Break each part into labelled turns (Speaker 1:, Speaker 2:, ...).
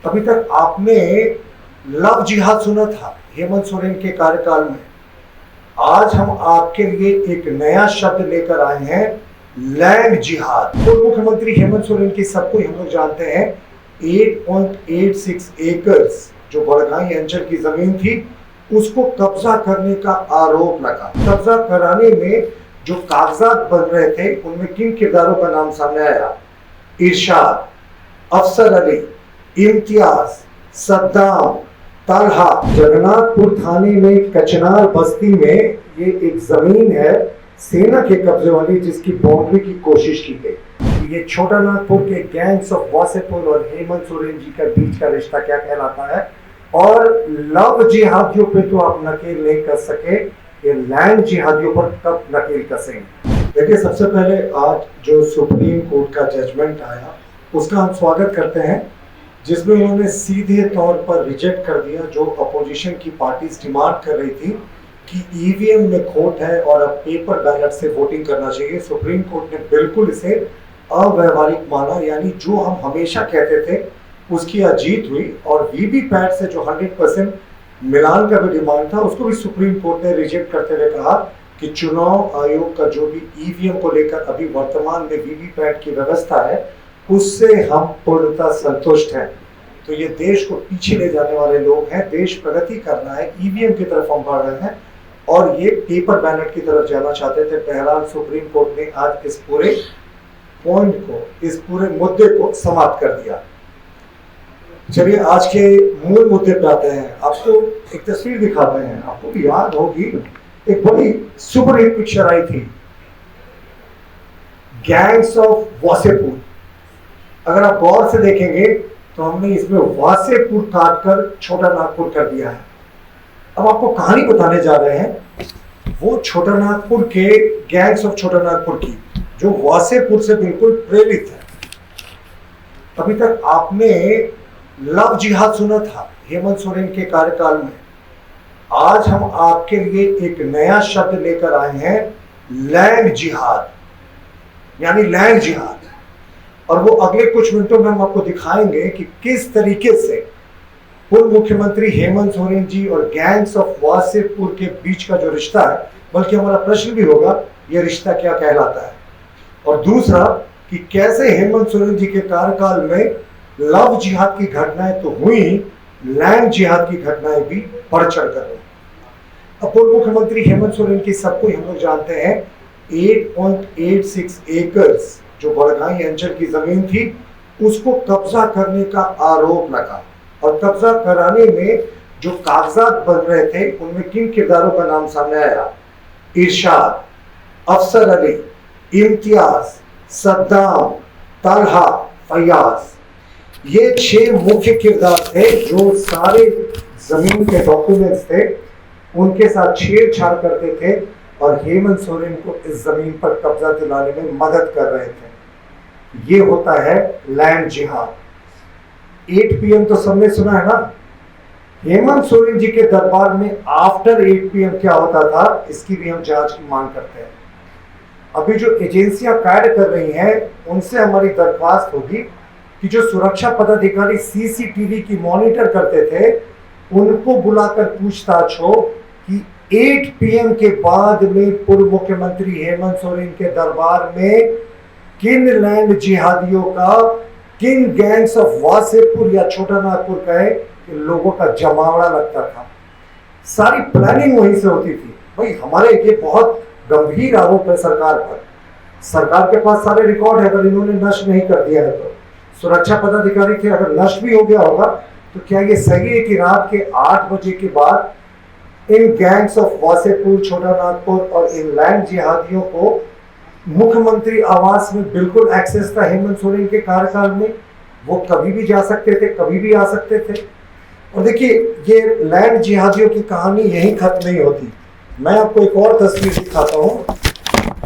Speaker 1: अभी तक आपने लव जिहाद सुना था हेमंत सोरेन के कार्यकाल में। आज हम आपके लिए एक नया शब्द लेकर आए हैं, लैंड जिहाद। पूर्व मुख्यमंत्री हेमंत सोरेन की सबको हम लोग जानते हैं 8.86 एकर्स जो बड़गाई अंचल की जमीन थी उसको कब्जा करने का आरोप लगा। कब्जा कराने में जो कागजात बन रहे थे उनमें किन किरदारों का नाम सामने आया? इरशाद, अफसर अली, इम्तियाज, सद्दाम, तलहा। जगन्नाथपुर थाने में कचनार बस्ती में ये एक जमीन है सेना के कब्जे वाली जिसकी बाउंड्री की कोशिश की गई। ये छोटा नागपुर के गैंग्स ऑफ वासेपुर और हेमंत सोरेन जी के बीच का रिश्ता क्या कहलाता है? और लव जिहादियों पे तो आप नकेल नहीं कर सके, ये लैंड जिहादियों पर कब नकेल कसेंगे? देखिए, सबसे पहले आज जो सुप्रीम कोर्ट का जजमेंट आया उसका हम स्वागत करते हैं, जिसमें उन्होंने सीधे तौर पर रिजेक्ट कर दिया जो अपोजिशन की पार्टीज डिमांड कर रही थी कि ईवीएम में खोट है और अब पेपर बैलेट से वोटिंग करना चाहिए। सुप्रीम कोर्ट ने बिल्कुल इसे अव्यवहारिक माना, यानी जो हम हमेशा कहते थे उसकी आज जीत हुई। और वीवीपैट से जो 100% मिलान का भी डिमांड था उसको भी सुप्रीम कोर्ट ने रिजेक्ट करते हुए कहा कि चुनाव आयोग का जो भी ईवीएम को लेकर अभी वर्तमान में वीवीपैट की व्यवस्था है उससे हम पूर्णतः संतुष्ट हैं। तो ये देश को पीछे ले जाने वाले लोग हैं, देश प्रगति करना है, ईवीएम की तरफ हम बढ़ रहे हैं और ये पेपर बैलेट की तरफ जाना चाहते थे। बहरहाल सुप्रीम कोर्ट ने आज इस पूरे पॉइंट को, इस पूरे मुद्दे को समाप्त कर दिया। चलिए आज के मूल मुद्दे पे आते हैं। आपको एक तस्वीर दिखाते हैं। आपको भी याद होगी एक बड़ी सुपरहिट पिक्चर आई थी, गैंग्स ऑफ वासेपुर। अगर आप गौर से देखेंगे तो हमने इसमें वासेपुर काटकर छोटा नागपुर कर दिया है। अब आपको कहानी बताने जा रहे हैं वो छोटा नागपुर के गैंग्स ऑफ छोटा नागपुर की, जो वासेपुर से बिल्कुल प्रेरित है। अभी तक आपने लव जिहाद सुना था हेमंत सोरेन के कार्यकाल में। आज हम आपके लिए एक नया शब्द लेकर आए हैं, लैंड जिहाद, यानी लैंड जिहाद। और वो अगले कुछ मिनटों में हम आपको दिखाएंगे कि किस तरीके से पूर्व मुख्यमंत्री हेमंत सोरेन जी और गैंग्स ऑफ वासेपुर के बीच का जो रिश्ता है, बल्कि हमारा प्रश्न भी होगा यह रिश्ता क्या कहलाता है। और दूसरा कि कैसे हेमंत सोरेन जी के कार्यकाल में लव जिहाद की घटनाएं तो हुई, लैंड जिहाद की घटनाएं भी बढ़ चढ़ कर हुई। अब पूर्व मुख्यमंत्री हेमंत सोरेन की सबको हम लोग जानते हैं 8.86 एकर्स जो बड़गाई अंचल की जमीन थी उसको कब्जा करने का आरोप लगा। और कब्जा कराने में जो कागजात बन रहे थे उनमें किन किरदारों का नाम सामने आया? इरशाद, अफसर अली, इम्तियाज, सद्दाम, तलहा, फयाज। ये 6 मुख्य किरदार थे जो सारे जमीन के डॉक्यूमेंट्स थे उनके साथ छेड़छाड़ करते थे और हेमंत सोरेन को इस जमीन पर कब्जा दिलाने में मदद कर रहे थे। ये होता है लैंड जिहाद। 8 PM तो सबने सुना है ना। हेमंत सोरेन जी के दरबार में आफ्टर 8 PM क्या होता था, इसकी भी हम जांच की मांग करते हैं। अभी जो एजेंसियां कार्य कर रही हैं उनसे हमारी दरख्वास्त होगी कि जो सुरक्षा पदाधिकारी सीसीटीवी की मॉनिटर करते थे उनको बुलाकर पूछताछ हो कि 8 PM के बाद में पूर्व मुख्यमंत्री हेमंत सोरेन के दरबार में किन लैंड जिहादियों का, किन गैंग्स ऑफ वासेपुर या छोटा नागपुर का है कि लोगों का जमावड़ा लगता था। सारी प्लानिंग वहीं से होती थी। भाई हमारे ये बहुत गंभीर आरोप है सरकार पर। सरकार के पास सारे रिकॉर्ड है, अगर इन्होंने नष्ट नहीं कर दिया है तो। सुरक्षा पदाधिकारी थे, अगर नष्ट भी हो गया होगा तो क्या ये सही है कि रात के 8 बजे के बाद इन गैंग्स ऑफ वासेपुर, छोटा नागपुर और इन लैंड जिहादियों को मुख्यमंत्री आवास में बिल्कुल एक्सेस था हेमंत सोरेन के कार्यकाल में? वो कभी भी जा सकते थे, कभी भी आ सकते थे। और देखिए, ये लैंड जिहादियों की कहानी यहीं खत्म नहीं होती। मैं आपको एक और तस्वीर दिखाता हूँ।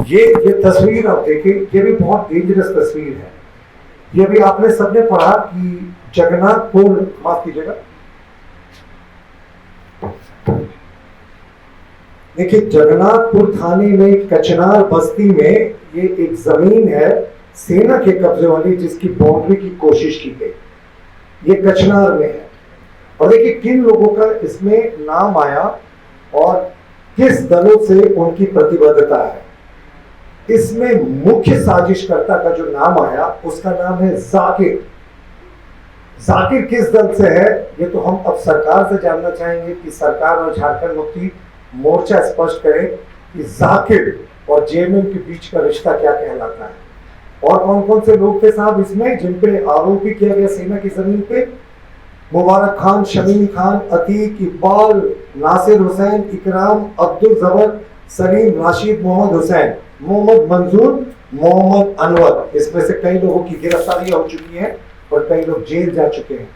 Speaker 1: ये तस्वीर आप देखिए, ये भी बहुत डेंजरस तस्वीर है। ये भी आपने सबने पढ़ा कि जगन्नाथपुर, माफ कीजिएगा, देखिए जगन्नाथपुर थाने में कचनार बस्ती में ये एक जमीन है सेना के कब्जे वाली जिसकी बाउंड्री की कोशिश की गई। ये कचनार में है। और देखिए किन लोगों का इसमें नाम आया और किस दलों से उनकी प्रतिबद्धता है। इसमें मुख्य साजिशकर्ता का जो नाम आया उसका नाम है जाकिर। जाकिर किस दल से है ये तो हम अब सरकार से जानना चाहेंगे कि सरकार और झारखंड मुक्ति मोर्चा स्पष्ट करे कि जाकिर और जेएमएम के बीच का रिश्ता क्या कहलाता है। और कौन कौन से लोग थे साहब इसमें जिन पे आरोप भी किया गया सेना की जमीन पे? मुबारक खान, शमीम खान, अतीक, इकबाल, नासिर हुसैन, इकराम, अब्दुल जबर, सलीम, राशिद, मोहम्मद हुसैन, मोहम्मद मंजूर, मोहम्मद अनवर। इसमें से कई लोगों की गिरफ्तारियां हो चुकी हैं और कई लोग जेल जा चुके हैं।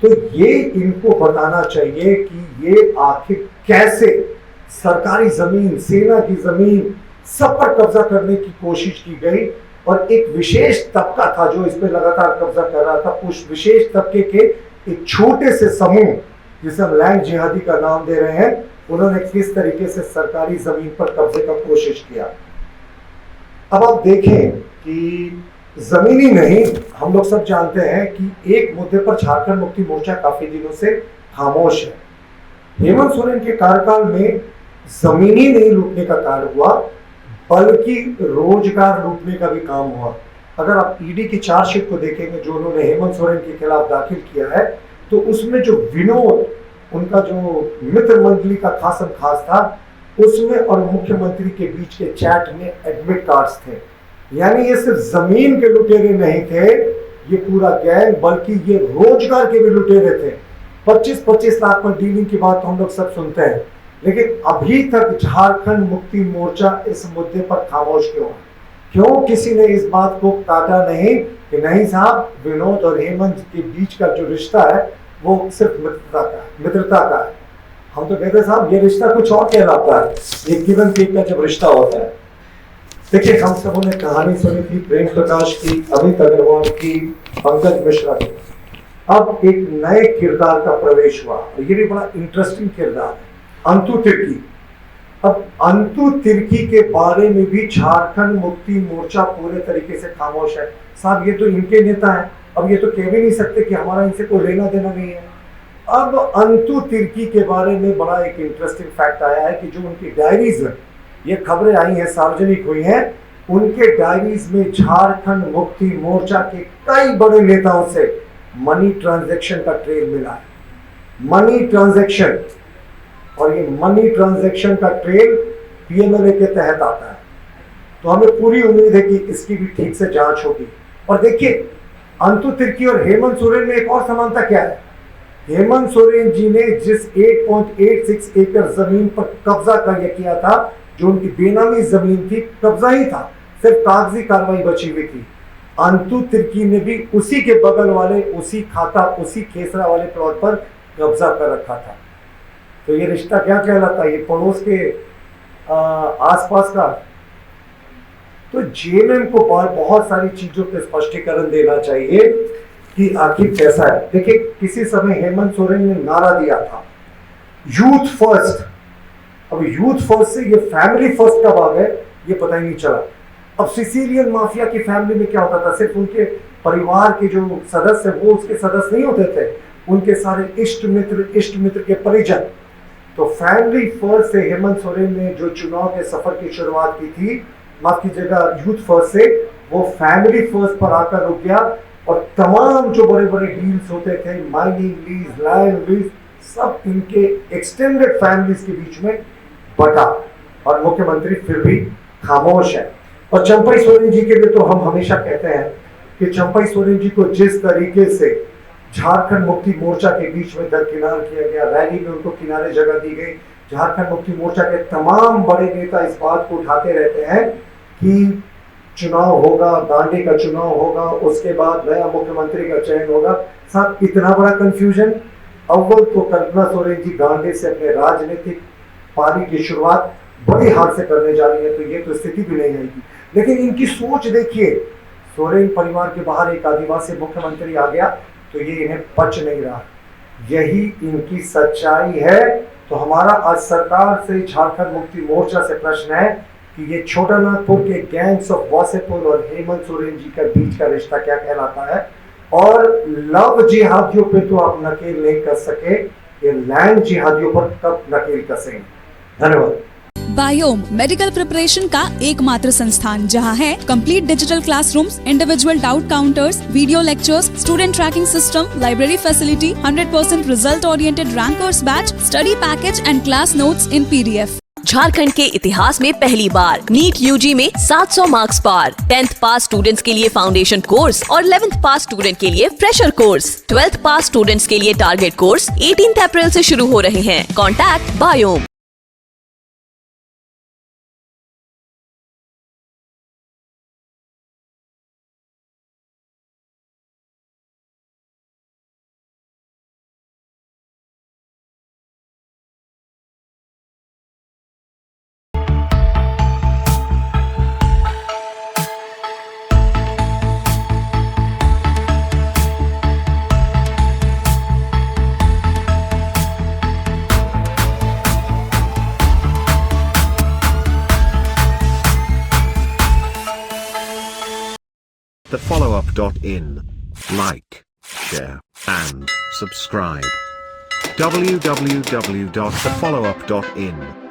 Speaker 1: तो ये इनको बताना चाहिए कि ये आखिर कैसे सरकारी जमीन, सेना की जमीन सब पर कब्जा करने की कोशिश की गई। और एक विशेष तबका था जो इस पर लगातार कब्जा कर रहा था, उस विशेष तबके के एक छोटे से समूह जिसे हम लैंड जिहादी का नाम दे रहे हैं, उन्होंने किस तरीके से सरकारी जमीन पर कब्जे का कोशिश किया। अब आप देखें कि जमीनी नहीं, हम लोग सब जानते हैं कि एक मुद्दे पर झारखंड मुक्ति मोर्चा काफी दिनों से खामोश है। हेमंत सोरेन के कार्यकाल में जमीनी नहीं लूटने का कार्य हुआ बल्कि रोजगार लूटने का भी काम हुआ। अगर आप ईडी की चार्जशीट को देखेंगे जो उन्होंने हेमंत सोरेन के खिलाफ दाखिल किया है, तो उसमें जो विनोद, उनका जो मित्र मंडली का खासम खास था, उसमें और मुख्यमंत्री के बीच के चैट में एडमिट कार्ड्स थे। यानी ये सिर्फ जमीन के लुटेरे नहीं थे ये पूरा गैंग, बल्कि ये रोजगार के भी लुटेरे थे। 25-25 लाख पर डीलिंग की बात तो हम लोग सब सुनते हैं, लेकिन अभी तक झारखंड मुक्ति मोर्चा इस मुद्दे पर खामोश क्यों है? क्यों किसी ने इस बात को काटा नहीं कि नहीं साहब, विनोद और हेमंत के बीच का जो रिश्ता है वो सिर्फ मित्रता का है। हम तो कहते हैं साहब ये रिश्ता कुछ और कहलाता है, ये गिवन टेक का जब रिश्ता होता है। देखिए हम सबों ने कहानी सुनी थी प्रेम प्रकाश की, अमित अग्रवाल की, पंकज मिश्रा की। अब एक नए किरदार का प्रवेश हुआ और ये भी बड़ा इंटरेस्टिंग किरदार है, अंतु तिर्की। अब अंतु तिर्की के बारे में भी झारखंड मुक्ति मोर्चा पूरे तरीके से खामोश है। साहब ये तो इनके नेता हैं, अब ये तो कह भी नहीं सकते कि हमारा इनसे कोई लेना देना नहीं है। अब अंतु तिर्की के बारे में बड़ा एक इंटरेस्टिंग फैक्ट आया है कि जो उनकी डायरीज है, ये खबरें आई हैं, सार्वजनिक हुई हैं, उनके डायरीज में झारखंड मुक्ति मोर्चा के कई बड़े नेताओं से मनी ट्रांजैक्शन का ट्रेल मिला है। मनी ट्रांजैक्शन, और ये मनी ट्रांजैक्शन का ट्रेल पीएमएलए के तहत आता है। तो हमें पूरी उम्मीद है कि इसकी भी ठीक से जांच होगी। और देखिए अंतु तिर्की और हेमंत सोरेन में एक और समानता क्या है। हेमंत सोरेन जी ने जिस 8.86 एकड़ जमीन पर कब्जा कर किया था, जो उनकी बेनामी जमीन थी, कब्जा ही था, सिर्फ कागजी कार्रवाई बची हुई थी। अंतु तिर्की ने भी उसी के बगल वाले, उसी खाता, उसी खेसरा वाले प्लॉट पर कब्जा कर रखा था। तो ये रिश्ता क्या कहलाता है? ये पड़ोस के आसपास का। तो जेएमएम को बहुत सारी चीजों पे स्पष्टीकरण देना चाहिए कि आखिर कैसा है। देखिए किसी समय हेमंत सोरेन ने नारा दिया था यूथ फर्स्ट। अब यूथ फर्स्ट से ये फैमिली फर्स्ट कब आ गए ये पता ही नहीं चला। अब सिसिलियन माफिया की फैमिली में क्या होता था, सिर्फ उनके परिवार के जो सदस्य वो उसके सदस्य नहीं होते थे, उनके सारे इष्ट मित्र के परिजन। तो फैमिली फर्स्ट से हेमंत सोरेन ने जो चुनाव के सफर की शुरुआत की थी, माफ कीजिएगा यूथ फर्स्ट से, वो फैमिली फर्स्ट पर आकर रुक गया और तमाम जो बड़े बड़े डील्स होते थे, माइनिंग लीज, लैंड लीज, सब इनके एक्सटेंडेड फैमिलीज के बीच में बटा। और मुख्यमंत्री फिर भी खामोश है। और चंपई सोरेन जी के लिए तो हम हमेशा कहते हैं कि चंपई सोरेन जी को जिस तरीके से झारखंड मुक्ति मोर्चा के बीच में दरकिनार किया गया, रैली में उनको किनारे जगह दी गई। झारखंड मुक्ति मोर्चा के तमाम बड़े नेता इस बात को उठाते रहते हैं कि चुनाव होगा, दांडी का चुनाव होगा, उसके बाद नया मुख्यमंत्री का चयन होगा। साहब इतना बड़ा कंफ्यूजन। अव्वल तो कल्पना सोरेन जी गांधी से अपने राजनीतिक पारी की शुरुआत बड़ी हार से करने जा रही है, तो ये तो स्थिति भी नहीं आएगी। लेकिन इनकी सोच देखिए, सोरेन परिवार के बाहर एक आदिवासी मुख्यमंत्री आ गया तो ये इन्हें पच नहीं रहा। यही इनकी सच्चाई है। तो हमारा आज सरकार से, झारखंड मुक्ति मोर्चा से प्रश्न है कि ये छोटा नागपुर के गैंग्स ऑफ वासेपुर और हेमंत सोरेन जी के बीच का रिश्ता क्या कहलाता है। और लव जिहादियों पे तो आप नकेल नहीं कर सके, ये लैंड जिहादियों पर कब नकेल कसेंगे। धन्यवाद।
Speaker 2: बायोम मेडिकल प्रिपरेशन का एकमात्र संस्थान जहां है complete digital classrooms, individual doubt counters, video lectures, student tracking system, library facility, 100% result oriented rankers batch, study package and class notes in PDF।
Speaker 3: Jharkhand के इतिहास में पहली बार नीट यूजी में 700 मार्क्स पार। 10th पास स्टूडेंट्स के लिए फाउंडेशन कोर्स और 11th पास student के लिए फ्रेशर कोर्स। 12th पास स्टूडेंट्स के लिए टारगेट कोर्स 18 अप्रैल से शुरू हो रहे हैं। Contact biome.
Speaker 4: thefollowup.in. Like, share, and subscribe. www.thefollowup.in